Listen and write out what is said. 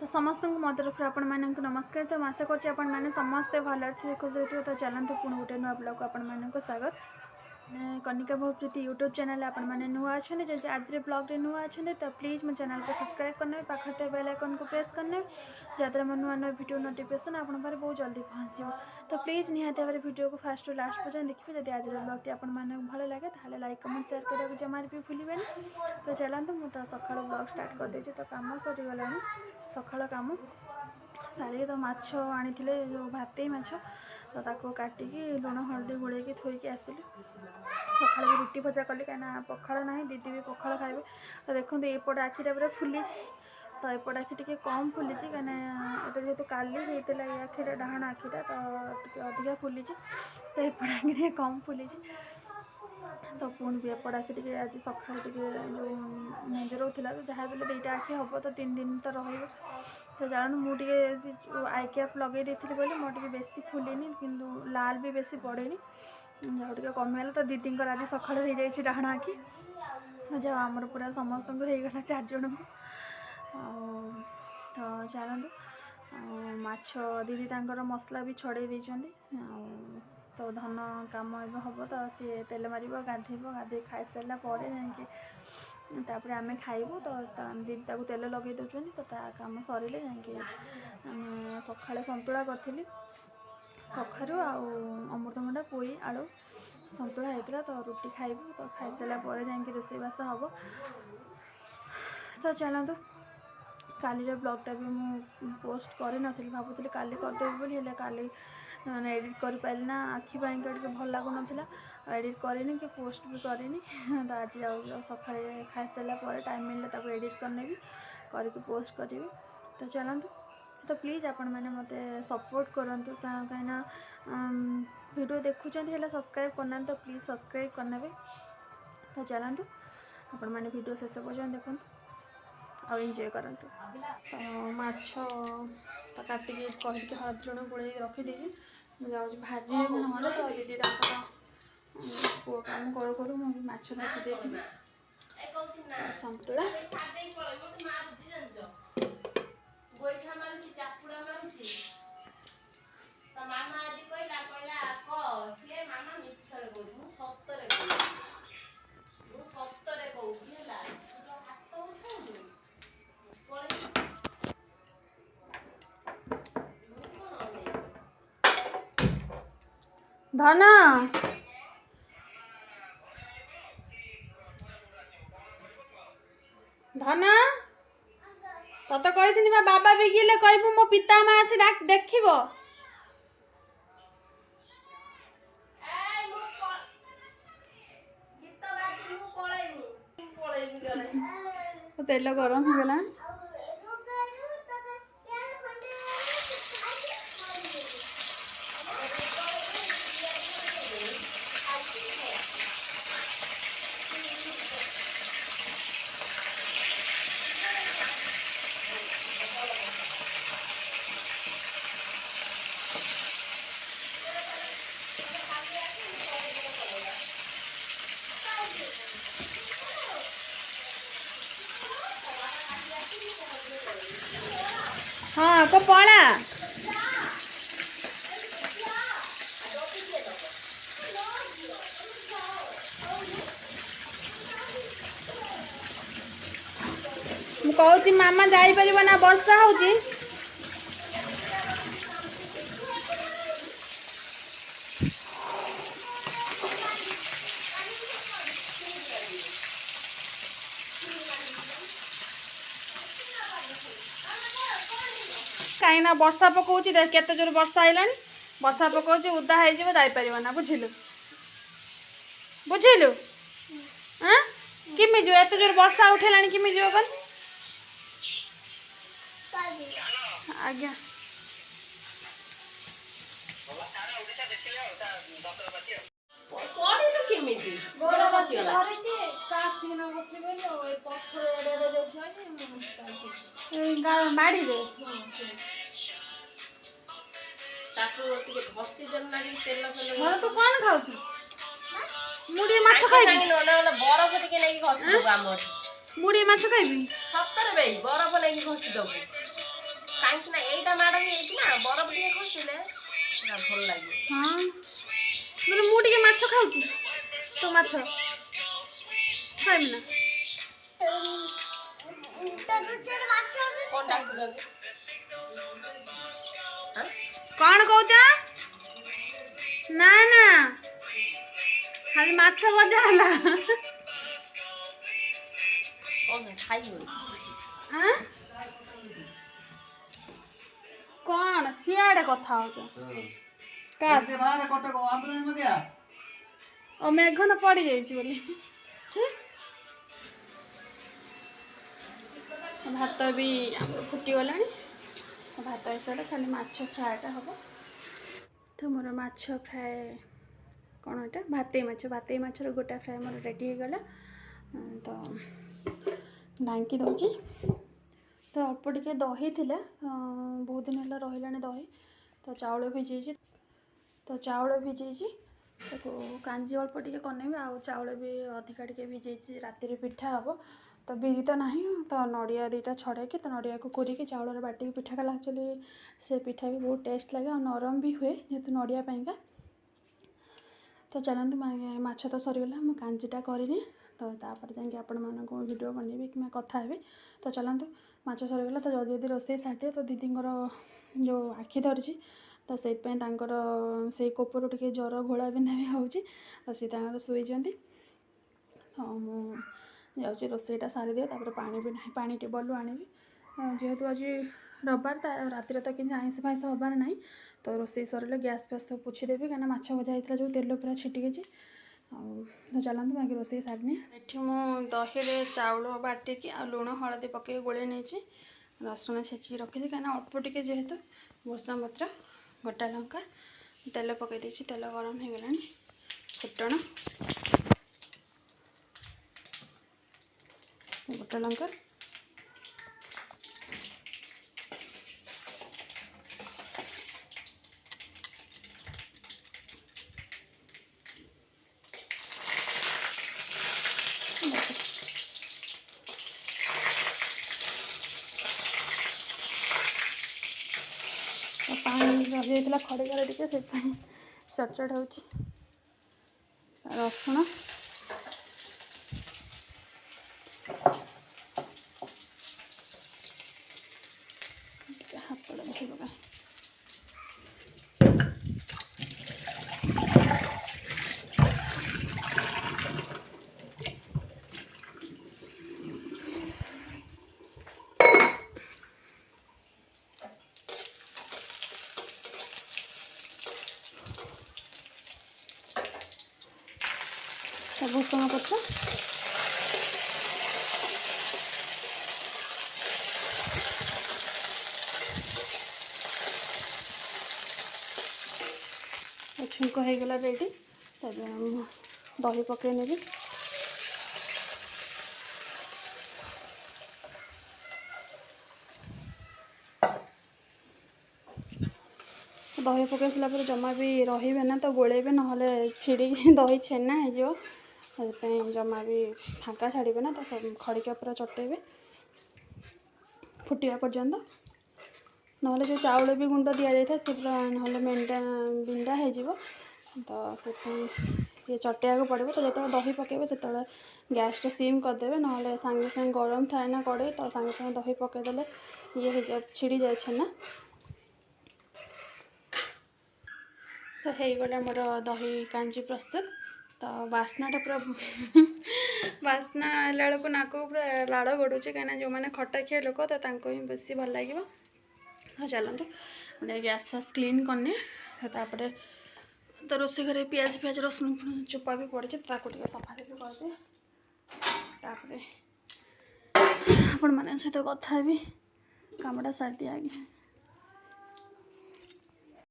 तो समस्त को मो तरफ आपण मानक नमस्कार। तो आशा कर समस्ते भल खुश हो। तो चलते पुणी गोटे नुआ ब्लॉग आपण मानक स्वागत। कनिका बहुप्रीति यूट्यूब चैनल आपण मैंने नुआ अच्छा जैसे आज ब्लॉग नुआ अच्छा तो प्लीज़ मो चैनल को सब्सक्राइब करने पाखे बेल आइकन को प्रेस करने जहाँ मो नुआ नुआ वीडियो नोटिफिकेशन आप बहुत जल्दी पहुँचो। तो प्लीज़ निहाती भाव वीडियो को फास्ट टू लास्ट पर्यटन देखिए। जब आज ब्लॉग टी भल लगे तो लाइक कमेंट शेयर करने जमार भी भूलें। तो चलते मुझे सका ब्लॉग स्टार्ट कर देती। तो कम सरीगला सका कम सारी तो माछ आनी जो भाती माछ तो ताको काटिकी लुण हल्दी गोलैकी थोईकी आसिली। सका भी रुटी भजा कली कहीं पखाड़ ना दीदी भी पखाड़ खाए। तो देखो एपट आखिटा पूरा फुली तो एपट आखि टे कम फुली कहीं जेहतु काली होता ये आखिटा डाण आखिटा तो अधिका फुली तो एपट आखि टे कम फुली। तो पुणी भी एपट आखि टे आज सका जो मेजर होता तो जहाँ भी दुईटा आखि हम तो 3 दिन तो रही। तो जानू मुझे आई कैप लगे देती बोली मोटे बेसी फुलनी किंतु लाल भी बेसी पड़ेनी जहाँ टे कमिगला। तो दीदी आज सका हो जाए डाण आखि जहाँ आमर पूरा समस्त को होगला 4 जन को। तो चलतु माछ दीदी तांकर मसला भी छड़े देती। तो धन काम हम तो सी तेल मार गाधेब गाधे खाई सारा जाकि आम खाइबू। तो दीदी ताक तेल लगे दौरान तो काम सरिले जाकि सका सतुला करी कखारू अमृतभंडा पोई आलू सतुला होता। तो रुटी खाइबू तो खाई सारा जाकि रोषेईबास हम। तो चलतु काली ब्लॉगटा भी मुझे पोस्ट कर नी भावुली काली करदेवी बोली काली मैंने एडिट कर पारे ना आखि टे भल लगुन एडिट करनी कि पोस्ट भी करनी। तो आज जाऊ सका खाई सारा टाइम मिलले एडिट करने भी करके पोस्ट करी। तो चलतु तो प्लीज़ आपण मैंने मत सपोर्ट करूँ कहीं वीडियो देखुं सब्सक्राइब करना तो प्लीज़ सब्सक्राइब करने। तो चलतु आपण मैंने वीडियो शेष पर्यटन देखूँ और एंजॉय करूँ। तो माछ तो काटिकी करके हल्दी लुण गोल रखीदी मुझे भाजी ना तो दीदी पुओ काम करूँ करूँ मुझे माछ भाजी देखी सतुला धन धन तत कही बाबा बिगिले कहबू मो पिता माँ अच्छी डाक देखिब तेल गरम हो गला। हाँ को पड़ा कहूँ मामा जापर ना वर्षा होची कहीं वर्षा पकाउची केते जोर वर्षा आइलानी वर्षा पकाउची उदा हो जापर ना बुझिलु बुझिलु हाँ किमी जो एत जोर वर्षा उठेलानी किमी जो कल आज्ञा बाड़ी तू कौन खाऊ मुड़ी माछ खाइबी बरफ टिके लेके घसी दबु हमर मुड़ी माछ खाइबी सत्तर बे बरफ लेके घसी दबु କାହିଁକି ନା ଏଇଟା ମାଡ଼ ହେଇଯାଇଛି ନା ବରଫ ଟିକେ ଖସିଲେ ନା ଭଲ ଲାଗିବ। ହଁ ମାନେ ମୁଁ ଟିକେ ମାଛ ଖାଉଛି ତ ମାଛ ଖାଇବି ନା। କଣ କହୁଛ? ନା ନା ଖାଲି ମାଛ ଭଜା ହେଲା। କଣ ସିଆଡେ କଥା ହଉଛ? ଓ ମେଘନ ପଡି ଯାଇଛି ବୋଲି। ଭାତ ବି ଆମର ଫୁଟିଗଲାଣି। ଭାତ ହେଇସାରିଲେ ଖାଲି ମାଛ ଫ୍ରାଏଟା ହେବ। ତ ମୋର ମାଛ ଫ୍ରାଏ କ'ଣ ଏଇଟା ଭାତେଇ ମାଛର ଗୋଟା ଫ୍ରାଏ ମୋର ରେଡ଼ି ହେଇଗଲା। ତ ଢାଙ୍କି ଦେଉଛି। ତ ଅଳ୍ପ ଟିକେ ଦହି ଥିଲା, ବହୁତ ଦିନ ହେଲା ରହିଲାଣି ଦହି। ତ ଚାଉଳ ଭିଜେଇଛି ତାକୁ କାଞ୍ଜି ଅଳ୍ପ ଟିକେ କନେଇବି। ଆଉ ଚାଉଳ ବି ଅଧିକା ଟିକେ ଭିଜେଇଛି, ରାତିରେ ପିଠା ହେବ। ତ ବିରି ତ ନାହିଁ, ତ ନଡ଼ିଆ ଦୁଇଟା ଛଡ଼େଇକି ତ ନଡ଼ିଆକୁ କୋରିକି ଚାଉଳରେ ବାଟିକି ପିଠା କଲେ ଆକ୍ଚୁଆଲି ସେ ପିଠା ବି ବହୁତ ଟେଷ୍ଟ ଲାଗେ ଆଉ ନରମ ବି ହୁଏ ଯେହେତୁ ନଡ଼ିଆ ପାଇଁକା। ତ ଚାଲନ୍ତୁ ମାଛ ତ ସରିଗଲା, ମୁଁ କାଞ୍ଜିଟା କରିନି। ତ ତାପରେ ଯାଇକି ଆପଣମାନଙ୍କୁ ଭିଡ଼ିଓ ବନେଇବି କିମ୍ବା କଥା ହେବି। ତ ଚାଲନ୍ତୁ ମାଛ ସରିଗଲା। ତ ଜଲ୍ଦି ରୋଷେଇ ସାରିଦିଏ। ତ ଦିଦିଙ୍କର ଯେଉଁ ଆଖି ଧରିଛି, ତ ସେଇଥିପାଇଁ ତାଙ୍କର ସେଇ କୋପରୁ ଟିକେ ଜ୍ୱର ଘୋଳା ବିନ୍ଧା ବି ହେଉଛି। ତ ସିଏ ତାଙ୍କର ଶୋଇଛନ୍ତି। ହଁ ମୁଁ ଯାଉଛି ରୋଷେଇଟା ସାରିଦିଏ। ତାପରେ ପାଣି ବି ନାହିଁ, ପାଣି ଟ୍ୟୁବୱେଲରୁ ଆଣିବି। ଯେହେତୁ ଆଜି ରବିବାର, ରାତିରେ ତ କିଛି ଆଇଁଷ ଫାଇଁଷ ହେବାର ନାହିଁ। ତ ରୋଷେଇ ସରିଲେ ଗ୍ୟାସ୍ ଫ୍ୟାସ୍ ସବୁ ପୋଛିଦେବି, କାହିଁକିନା ମାଛ ଭଜା ହେଇଥିଲା ଯେଉଁ ତେଲ ପୁରା ଛିଟିକିଛି। ଆଉ ତ ଚାଲନ୍ତୁ ବାକି ରୋଷେଇ ସାରିନି। ଏଠି ମୁଁ ଦହିରେ ଚାଉଳ ବାଟିକି ଆଉ ଲୁଣ ହଳଦୀ ପକାଇକି ଗୋଳେଇ ନେଇଛି। ରସୁଣ ଛେଚିକି ରଖିଛି, କାହିଁକିନା ଅଳ୍ପ ଟିକେ ଯେହେତୁ ଭୃଷଙ୍ଗ ପତ୍ର, ଗୋଟା ଲଙ୍କା, ତେଲ ପକାଇ ଦେଇଛି। ତେଲ ଗରମ ହେଇଗଲାଣି। ଫୁଟଣ, ଗୋଟା ଲଙ୍କା, ପାଣି ରହିଯାଇଥିଲା ଖଡ଼ିକାରେ ଟିକେ, ସେଥିପାଇଁ ଚଟଚଟ ହେଉଛି। ରସୁଣ, ହାତଟା ଧୋଇ ପକା। ଭୃଷଙ୍ଗ ପତ୍ର, ଛୁଙ୍କ ହେଇଗଲା ରେଡ଼ି। ତାପରେ ମୁଁ ଦହି ପକାଇ ନେବି। ଦହି ପକାଇ ସାରିଲା ପରେ ଜମା ବି ରହିବେ ନା, ତ ଗୋଳେଇବେ, ନହେଲେ ଛିଡ଼ିକି ଦହି ଛେନା ହେଇଯିବ। ସେଥିପାଇଁ ଜମା ବି ଫାଙ୍କା ଛାଡ଼ିବେ ନା, ତ ଖଡ଼ିକା ପୁରା ଚଟେଇବେ ଫୁଟିବା ପର୍ଯ୍ୟନ୍ତ। ନହେଲେ ଯେଉଁ ଚାଉଳ ବି ଗୁଣ୍ଡ ଦିଆଯାଇଥାଏ ସେ ପୁରା ନହେଲେ ବିଣ୍ଡା ହେଇଯିବ। ତ ସେଥିପାଇଁ ଟିକେ ଚଟେଇବାକୁ ପଡ଼ିବ। ତ ଯେତେବେଳେ ଦହି ପକାଇବେ ସେତେବେଳେ ଗ୍ୟାସ୍ଟା ସିମ୍ କରିଦେବେ, ନହେଲେ ସାଙ୍ଗେ ସାଙ୍ଗେ ଗରମ ଥାଏ ନା କଡ଼େଇ, ତ ସାଙ୍ଗେ ସାଙ୍ଗେ ଦହି ପକାଇଦେଲେ ହେଇଯାଏ, ଛିଡ଼ିଯାଏ ଛେନା। ତ ହେଇଗଲା ମୋର ଦହି କାଞ୍ଜି ପ୍ରସ୍ତୁତ। ତ ବାସ୍ନାଟା ପୁରା ବାସ୍ନା ହେଲା ବେଳକୁ ନାକକୁ ପୁରା ଲାଳ ଗଡ଼ୁଛି, କାହିଁକିନା ଯେଉଁମାନେ ଖଟା ଖିଆ ଲୋକ ତ ତାଙ୍କୁ ହିଁ ବେଶୀ ଭଲ ଲାଗିବ। ତ ଚାଲନ୍ତୁ ଗୋଟେ ଗ୍ୟାସ୍ ଫ୍ୟାସ୍ କ୍ଲିନ୍ କରିନି। ତାପରେ ତ ରୋଷେଇ ଘରେ ପିଆଜ ରସୁଣ ଚୋପା ବି ପଡ଼ିଛି, ତାକୁ ଟିକେ ସଫାସଫି କରିଦିଏ। ତାପରେ ଆପଣମାନଙ୍କ ସହିତ କଥା ହେବି, କାମଟା ସାରିଦିଏ ଆଜ୍ଞା।